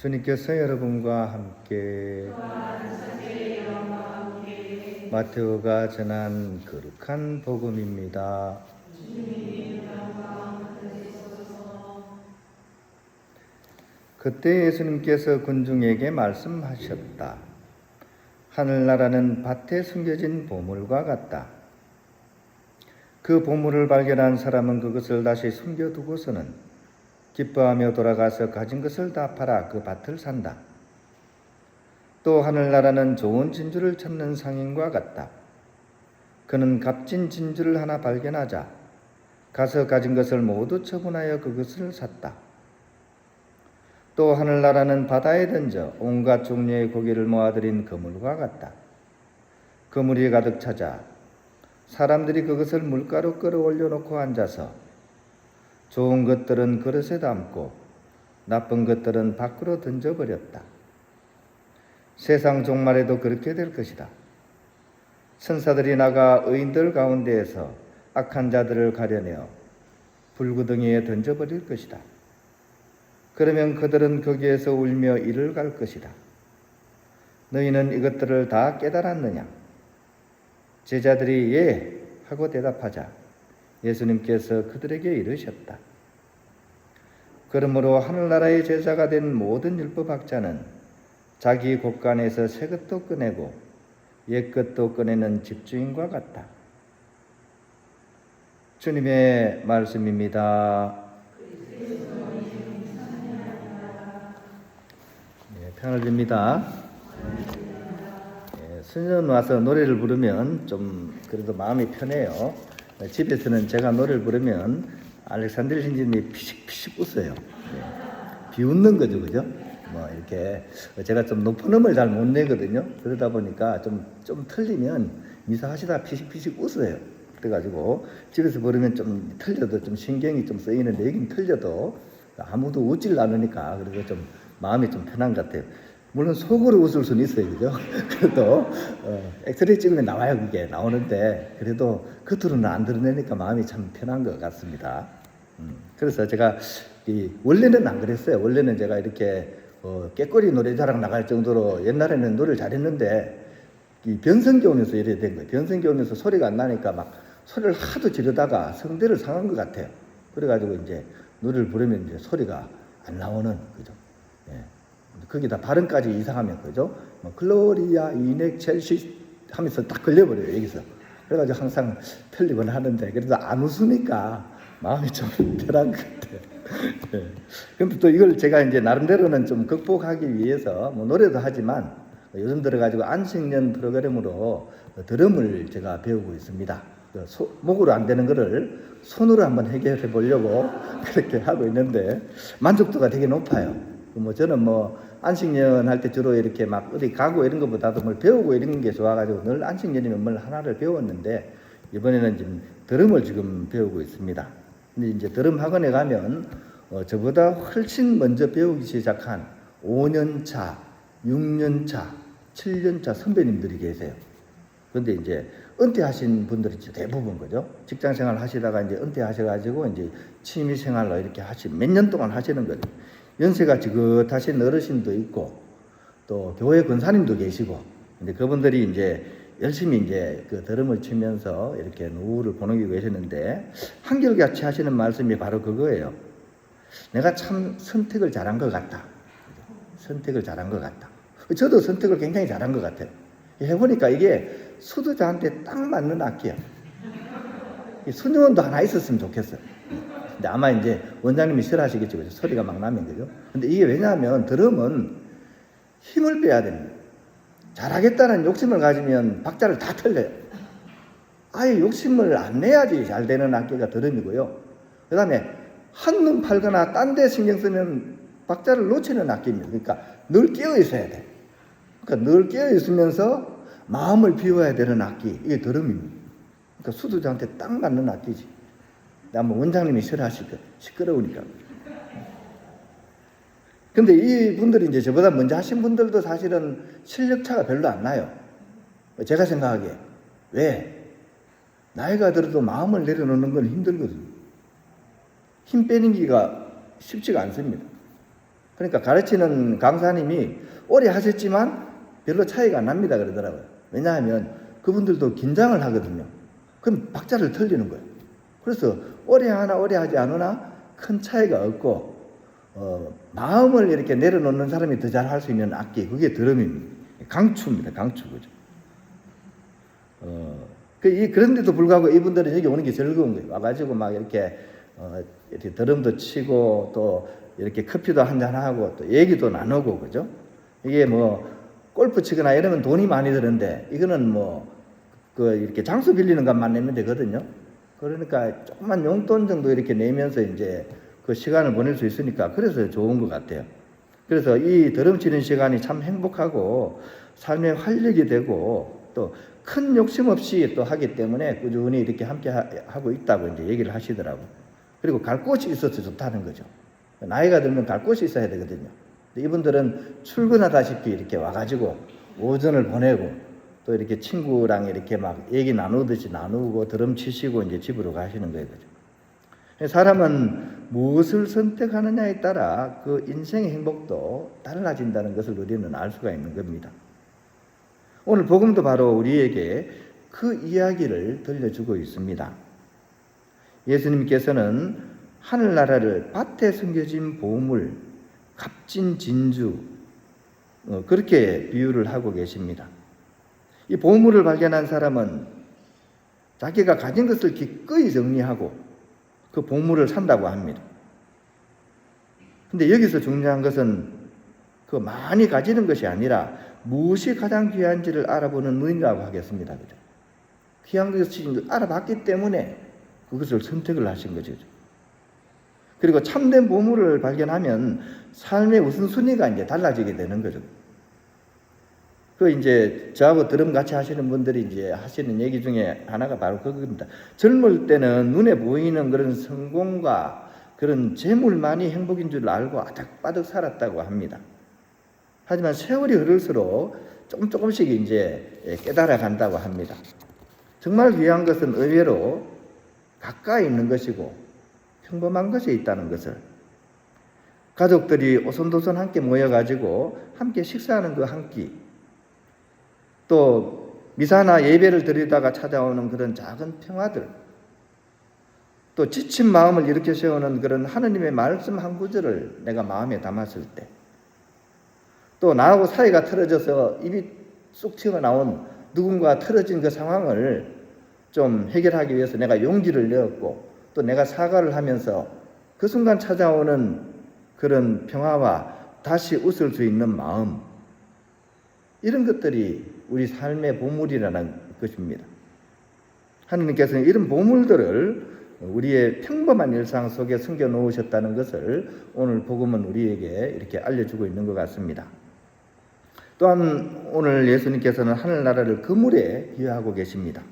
주님께서 여러분과 함께 마테오가 전한 거룩한 복음입니다. 그때 예수님께서 군중에게 말씀하셨다. 하늘나라는 밭에 숨겨진 보물과 같다. 그 보물을 발견한 사람은 그것을 다시 숨겨두고서는 기뻐하며 돌아가서 가진 것을 다 팔아 그 밭을 산다. 또 하늘나라는 좋은 진주를 찾는 상인과 같다. 그는 값진 진주를 하나 발견하자 가서 가진 것을 모두 처분하여 그것을 샀다. 또 하늘나라는 바다에 던져 온갖 종류의 고기를 모아들인 그물과 같다. 그물이 가득 차자 사람들이 그것을 물가로 끌어올려 놓고 앉아서 좋은 것들은 그릇에 담고 나쁜 것들은 밖으로 던져버렸다. 세상 종말에도 그렇게 될 것이다. 천사들이 나가 의인들 가운데에서 악한 자들을 가려내어 불구덩이에 던져버릴 것이다. 그러면 그들은 거기에서 울며 이를 갈 것이다. 너희는 이것들을 다 깨달았느냐? 제자들이 예 하고 대답하자 예수님께서 그들에게 이르셨다. 그러므로 하늘나라의 제자가 된 모든 율법학자는 자기 곳간에서 새 것도 꺼내고 옛 것도 꺼내는 집주인과 같다. 주님의 말씀입니다. 편을 듭니다. 수년 와서 노래를 부르면 좀 그래도 마음이 편해요. 집에서는 제가 노래를 부르면 알렉산드리 신지님이 피식피식 웃어요. 비웃는 거죠, 그죠? 뭐 이렇게 제가 좀 높은 음을 잘 못 내거든요. 그러다 보니까 좀 틀리면 미사하시다 피식피식 웃어요. 그래가지고 집에서 부르면 좀 틀려도 좀 신경이 좀 쓰이는데 여긴 틀려도 아무도 웃질 않으니까 그래서 좀 마음이 좀 편한 것 같아요. 물론 속으로 웃을 수는 있어요, 그죠? 그래도 엑스레이 찍으면 나와요, 그게 나오는데 그래도 겉으로는 안 드러내니까 마음이 참 편한 것 같습니다. 그래서 제가 원래는 안 그랬어요. 원래는 제가 이렇게 깨꼬리 노래자랑 나갈 정도로 옛날에는 노래를 잘했는데 이 변성기 오면서 이래 된 거예요. 변성기 오면서 소리가 안 나니까 막 소리를 하도 지르다가 성대를 상한 것 같아요. 그래가지고 이제 노래를 부르면 이제 소리가 안 나오는 거죠. 예. 거기다 발음까지 이상하면 그죠? 뭐 글로리아 이넥 첼시 하면서 딱 걸려버려요 여기서. 그래가지고 항상 틀리곤 하는데 그래도 안 웃으니까 마음이 좀 편한 것 같아요. 네. 근데 또 이걸 제가 이제 나름대로는 좀 극복하기 위해서 뭐 노래도 하지만 요즘 들어가지고 안식년 프로그램으로 드럼을 제가 배우고 있습니다. 목으로 안 되는 거를 손으로 한번 해결해 보려고 그렇게 하고 있는데 만족도가 되게 높아요. 뭐 저는 뭐 안식년 할 때 주로 이렇게 막 어디 가고 이런 것보다도 뭘 배우고 이런 게 좋아가지고 늘 안식년이면 뭘 하나를 배웠는데 이번에는 지금 드럼을 지금 배우고 있습니다. 근데 이제 드럼 학원에 가면 저보다 훨씬 먼저 배우기 시작한 5년 차, 6년 차, 7년 차 선배님들이 계세요. 그런데 이제 은퇴하신 분들이 대부분 거죠. 직장 생활 하시다가 이제 은퇴하셔가지고 이제 취미 생활로 이렇게 몇 년 동안 하시는 거죠. 연세가 지긋하신 어르신도 있고 또 교회 권사님도 계시고 근데 그분들이 이제 열심히 이제 그 드럼을 치면서 이렇게 노후를 보내고 계시는데 한결같이 하시는 말씀이 바로 그거예요. 내가 참 선택을 잘한 것 같다. 선택을 잘한 것 같다. 저도 선택을 굉장히 잘한 것 같아요. 해보니까 이게 수도자한테 딱 맞는 악기야. 수녀원도 하나 있었으면 좋겠어요. 근데 아마 이제 원장님이 싫어하시겠죠. 그죠? 소리가 막 나면, 그죠? 근데 이게 왜냐하면 드럼은 힘을 빼야 됩니다. 잘하겠다는 욕심을 가지면 박자를 다 틀려요. 아예 욕심을 안 내야지 잘 되는 악기가 드럼이고요. 그 다음에 한눈 팔거나 딴 데 신경 쓰면 박자를 놓치는 악기입니다. 그러니까 늘 깨어 있어야 돼. 그러니까 늘 깨어 있으면서 마음을 비워야 되는 악기. 이게 드럼입니다. 그러니까 수두자한테 딱 맞는 악기지. 아마 원장님이 싫어하실 거예요. 시끄러우니까. 근데 이 분들이 이제 저보다 먼저 하신 분들도 사실은 실력 차가 별로 안 나요. 제가 생각하기에. 왜? 나이가 들어도 마음을 내려놓는 건 힘들거든요. 힘 빼는 기가 쉽지가 않습니다. 그러니까 가르치는 강사님이 오래 하셨지만 별로 차이가 안 납니다 그러더라고요. 왜냐하면 그분들도 긴장을 하거든요. 그럼 박자를 틀리는 거예요. 그래서 오래 하나 오래 하지 않으나 큰 차이가 없고 마음을 이렇게 내려놓는 사람이 더 잘 할 수 있는 악기, 그게 드럼입니다. 강추입니다. 강추. 그죠? 그런데도 불구하고 이분들은 여기 오는 게 즐거운 거예요. 와가지고 막 이렇게 드럼도 치고 또 이렇게 커피도 한잔하고 또 얘기도 나누고, 그죠? 이게 뭐 골프 치거나 이러면 돈이 많이 드는데 이거는 이렇게 장소 빌리는 값만 내면 되거든요. 그러니까 조금만 용돈 정도 이렇게 내면서 이제 그 시간을 보낼 수 있으니까 그래서 좋은 것 같아요. 그래서 이 드럼 치는 시간이 참 행복하고 삶의 활력이 되고 또 큰 욕심 없이 또 하기 때문에 꾸준히 이렇게 함께 하고 있다고 이제 얘기를 하시더라고요. 그리고 갈 곳이 있어서 좋다는 거죠. 나이가 들면 갈 곳이 있어야 되거든요. 이분들은 출근하다시피 이렇게 와가지고 오전을 보내고 또 이렇게 친구랑 이렇게 막 얘기 나누듯이 나누고 드럼 치시고 이제 집으로 가시는 거예요. 그죠? 사람은 무엇을 선택하느냐에 따라 그 인생의 행복도 달라진다는 것을 우리는 알 수가 있는 겁니다. 오늘 복음도 바로 우리에게 그 이야기를 들려주고 있습니다. 예수님께서는 하늘나라를 밭에 숨겨진 보물, 값진 진주, 그렇게 비유를 하고 계십니다. 이 보물을 발견한 사람은 자기가 가진 것을 기꺼이 정리하고 그 보물을 산다고 합니다. 근데 여기서 중요한 것은 그 많이 가지는 것이 아니라 무엇이 가장 귀한지를 알아보는 눈이라고 하겠습니다. 그죠? 귀한 것이 알아봤기 때문에 그것을 선택을 하신 거죠. 그리고 참된 보물을 발견하면 삶의 우선순위가 이제 달라지게 되는 거죠. 이제 저하고 드럼 같이 하시는 분들이 이제 하시는 얘기 중에 하나가 바로 그겁니다. 젊을 때는 눈에 보이는 그런 성공과 그런 재물만이 행복인 줄 알고 아닥바닥 살았다고 합니다. 하지만 세월이 흐를수록 조금씩 이제 깨달아 간다고 합니다. 정말 귀한 것은 의외로 가까이 있는 것이고 평범한 것에 있다는 것을, 가족들이 오손도손 함께 모여가지고 함께 식사하는 그 한 끼, 또 미사나 예배를 드리다가 찾아오는 그런 작은 평화들, 또 지친 마음을 일으켜 세우는 그런 하느님의 말씀 한 구절을 내가 마음에 담았을 때, 또 나하고 사이가 틀어져서 입이 쑥 튀어나온 누군가 틀어진 그 상황을 좀 해결하기 위해서 내가 용기를 내었고 또 내가 사과를 하면서 그 순간 찾아오는 그런 평화와 다시 웃을 수 있는 마음, 이런 것들이 우리 삶의 보물이라는 것입니다. 하느님께서는 이런 보물들을 우리의 평범한 일상 속에 숨겨 놓으셨다는 것을 오늘 복음은 우리에게 이렇게 알려주고 있는 것 같습니다. 또한 오늘 예수님께서는 하늘나라를 그물에 비유하고 계십니다.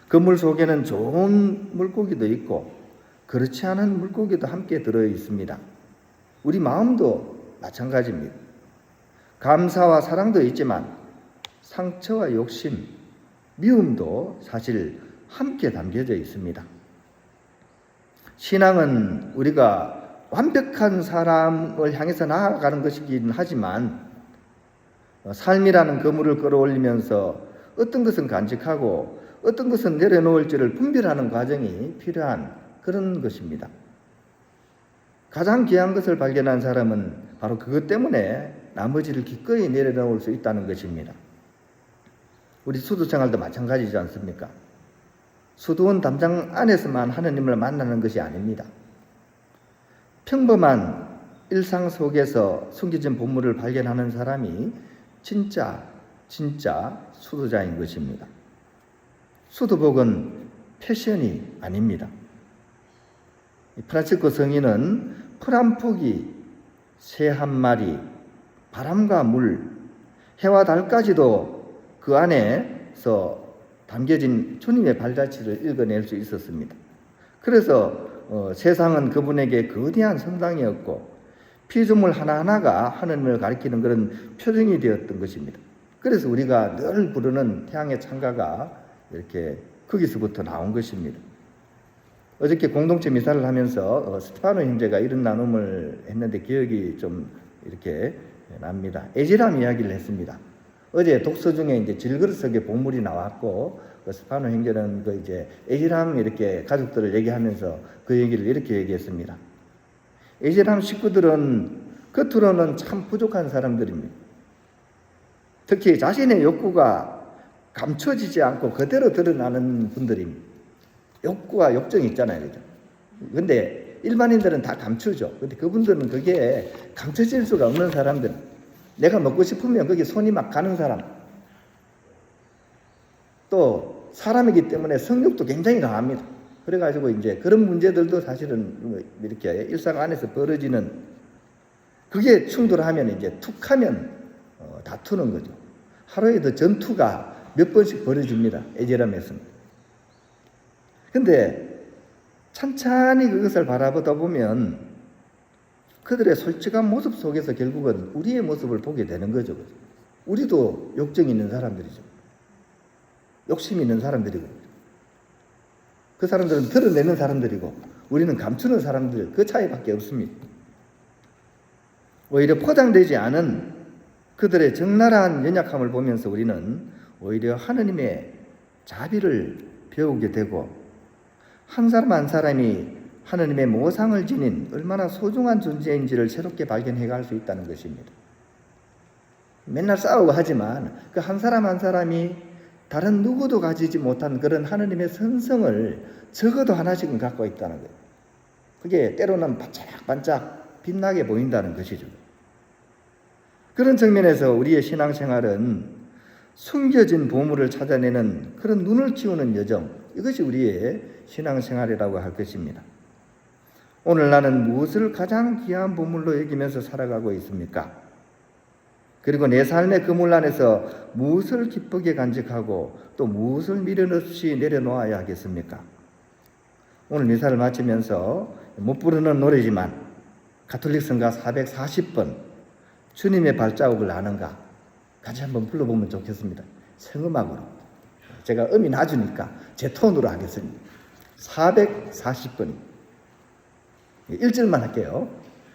그물 속에는 좋은 물고기도 있고 그렇지 않은 물고기도 함께 들어 있습니다. 우리 마음도 마찬가지입니다. 감사와 사랑도 있지만 상처와 욕심, 미움도 사실 함께 담겨져 있습니다. 신앙은 우리가 완벽한 사람을 향해서 나아가는 것이긴 하지만 삶이라는 그물을 끌어올리면서 어떤 것은 간직하고 어떤 것은 내려놓을지를 분별하는 과정이 필요한 그런 것입니다. 가장 귀한 것을 발견한 사람은 바로 그것 때문에 나머지를 기꺼이 내려놓을 수 있다는 것입니다. 우리 수도생활도 마찬가지지 않습니까? 수도원 담장 안에서만 하느님을 만나는 것이 아닙니다. 평범한 일상 속에서 숨겨진 보물을 발견하는 사람이 진짜 수도자인 것입니다. 수도복은 패션이 아닙니다. 프란치스코 성인은 풀 한 포기, 새 한 마리, 바람과 물, 해와 달까지도 그 안에서 담겨진 주님의 발자취를 읽어낼 수 있었습니다. 그래서 세상은 그분에게 거대한 성당이었고 피조물 하나하나가 하느님을 가리키는 그런 표정이 되었던 것입니다. 그래서 우리가 늘 부르는 태양의 창가가 이렇게 거기서부터 나온 것입니다. 어저께 공동체 미사를 하면서 스테파노 형제가 이런 나눔을 했는데 기억이 좀 이렇게 납니다. 에지람 이야기를 했습니다. 어제 독서 중에 이제 질그릇 속에 보물이 나왔고 스테파노 형제는 이제 에지람 이렇게 가족들을 얘기하면서 그 얘기를 이렇게 얘기했습니다. 에지람 식구들은 겉으로는 참 부족한 사람들입니다. 특히 자신의 욕구가 감춰지지 않고 그대로 드러나는 분들입니다. 욕구와 욕정이 있잖아요. 그죠? 근데 일반인들은 다 감추죠. 근데 그분들은 그게 감춰질 수가 없는 사람들. 내가 먹고 싶으면 거기 손이 막 가는 사람. 또 사람이기 때문에 성욕도 굉장히 강합니다. 그래가지고 이제 그런 문제들도 사실은 이렇게 일상 안에서 벌어지는 그게 충돌하면 이제 툭 하면 다투는 거죠. 하루에도 전투가 몇 번씩 벌어집니다. 에제람에서는. 근데 찬찬히 그것을 바라보다 보면 그들의 솔직한 모습 속에서 결국은 우리의 모습을 보게 되는 거죠. 우리도 욕정이 있는 사람들이죠. 욕심이 있는 사람들이고 그 사람들은 드러내는 사람들이고 우리는 감추는 사람들, 그 차이밖에 없습니다. 오히려 포장되지 않은 그들의 적나라한 연약함을 보면서 우리는 오히려 하느님의 자비를 배우게 되고 한 사람 한 사람이 하느님의 모상을 지닌 얼마나 소중한 존재인지를 새롭게 발견해 갈 수 있다는 것입니다. 맨날 싸우고 하지만 그 한 사람 한 사람이 다른 누구도 가지지 못한 그런 하느님의 선성을 적어도 하나씩은 갖고 있다는 거예요. 그게 때로는 반짝반짝 빛나게 보인다는 것이죠. 그런 측면에서 우리의 신앙생활은 숨겨진 보물을 찾아내는 그런 눈을 키우는 여정, 이것이 우리의 신앙생활이라고 할 것입니다. 오늘 나는 무엇을 가장 귀한 보물로 여기면서 살아가고 있습니까? 그리고 내 삶의 그물 안에서 무엇을 기쁘게 간직하고 또 무엇을 미련 없이 내려놓아야 하겠습니까? 오늘 미사를 마치면서 못 부르는 노래지만 가톨릭 성가 440번 주님의 발자국을 아는가 같이 한번 불러보면 좋겠습니다. 성음악으로. 제가 음이 낮으니까 제 톤으로 하겠습니다. 440번 1절만 할게요.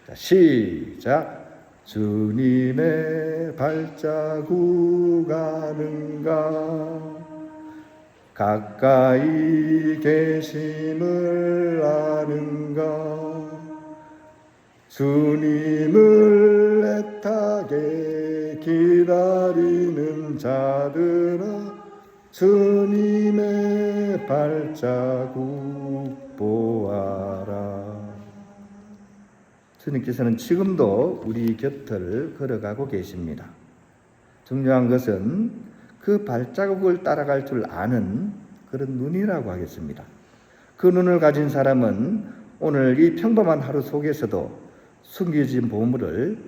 자, 시작. 주님의 발자국 아는가 가까이 계심을 아는가 주님을 애타게 기다리는 자들아 주님의 발자국 보아라. 주님께서는 지금도 우리 곁을 걸어가고 계십니다. 중요한 것은 그 발자국을 따라갈 줄 아는 그런 눈이라고 하겠습니다. 그 눈을 가진 사람은 오늘 이 평범한 하루 속에서도 숨겨진 보물을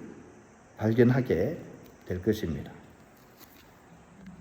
발견하게 될 것입니다.